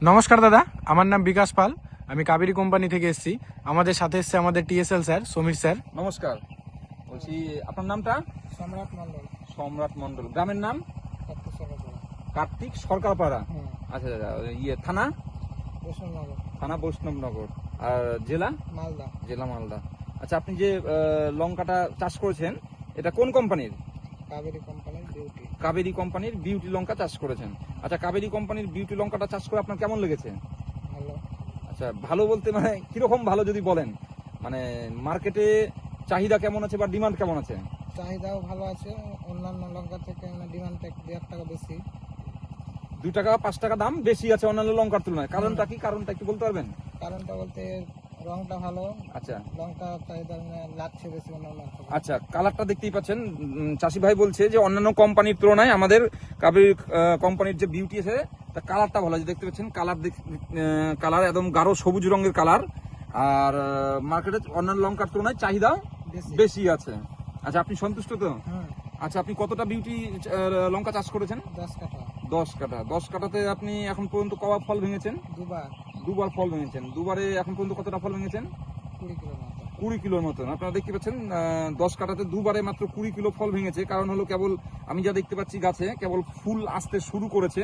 নমস্কার দাদা, আমার নাম বিকাশ পাল। আমি কাবেরী কোম্পানি থেকে এসেছি। আমাদের সাথে এসছে আমাদের টিএসএল স্যার, সমীর স্যার। নমস্কার, বলছি আপনার নামটা? সম্রাট মন্ডল। সম্রাট মন্ডল। গ্রামের নাম? কার্তিক সরকার। কার্তিক সরকারপাড়া। আচ্ছা আচ্ছা। থানা? বৈষ্ণবনগর। থানা বৈষ্ণবনগর। আর জেলা? মালদা। জেলা মালদা। আচ্ছা, আপনি যে লঙ্কাটা চাষ করেছেন, এটা কোন কোম্পানির? কাবেরী কোম্পানির বিউটি। কাবেরী কোম্পানির বিউটি লঙ্কা চাষ করেছেন। আচ্ছা, কাবেরী কোম্পানির বিউটি লঙ্কাটা চাষ করে আপনার কেমন লেগেছে? ভালো। আচ্ছা, ভালো বলতে মানে কিরকম ভালো যদি বলেন, মানে মার্কেটে চাহিদা কেমন আছে বা ডিমান্ড কেমন আছে? চাহিদাও ভালো আছে, অন্যান্য লঙ্কা থেকে ডিমান্ডটা 2-1 টাকা বেশি। 2 টাকা 5 টাকা দাম বেশি আছে অন্যান্য লঙ্কার তুলনায়। কারণটা কি? কারণটা একটু বলতে পারবেন? কারণটা বলতে রংটা ভালো, আচ্ছা লঙ্কা চাহিদা লাগছে বেশি অন্যান্য থেকে। আচ্ছা, কালারটা দেখতেই পাচ্ছেন। চাষি ভাই বলছে যে অন্যান্য কোম্পানির তুলনায় আমাদের কাবেরী কোম্পানির যে বিউটি আছে তার কালারটা ভালো আছে। দেখতে পাচ্ছেন কালার একদম গাঢ় সবুজ রঙের কালার। আর মার্কেটে অন্যান্য লঙ্কার তুলনায় চাহিদা বেশি আছে। আচ্ছা, আপনি সন্তুষ্ট তো? আচ্ছা, আপনি কতটা বিউটি লঙ্কা চাষ করেছেন? 10 কাঠা। 10 কাঠা। 10 কাঠাতে আপনি এখন পর্যন্ত কবার ফল ভেঙেছেন? দুবার। ফল ভেঙেছেন। দুবারে এখন পর্যন্ত কতটা ফল ভেঙেছেন? 20 কিলো মতো। 20 কিলোর মতন। আপনারা দেখতে পাচ্ছেন 10 কাঠাতে দুবারে মাত্র 20 কিলো ফল ভেঙেছে। কারণ হলো কেবল আমি যা দেখতে পাচ্ছি গাছে কেবল ফুল আসতে শুরু করেছে।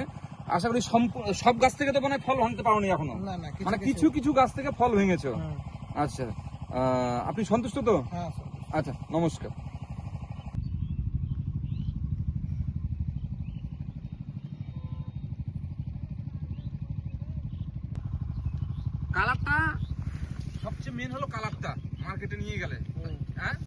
আশা করি সব গাছ থেকে তো মনে হয় ফল ভাঙতে পারোনি এখনো? না না, মানে কিছু কিছু গাছ থেকে ফল ভেঙেছো। আচ্ছা, আপনি সন্তুষ্ট তো? হ্যাঁ। আচ্ছা, নমস্কার। কালারটা সবচেয়ে মেন হলো কালারটা মার্কেটে নিয়ে গেলে, হ্যাঁ।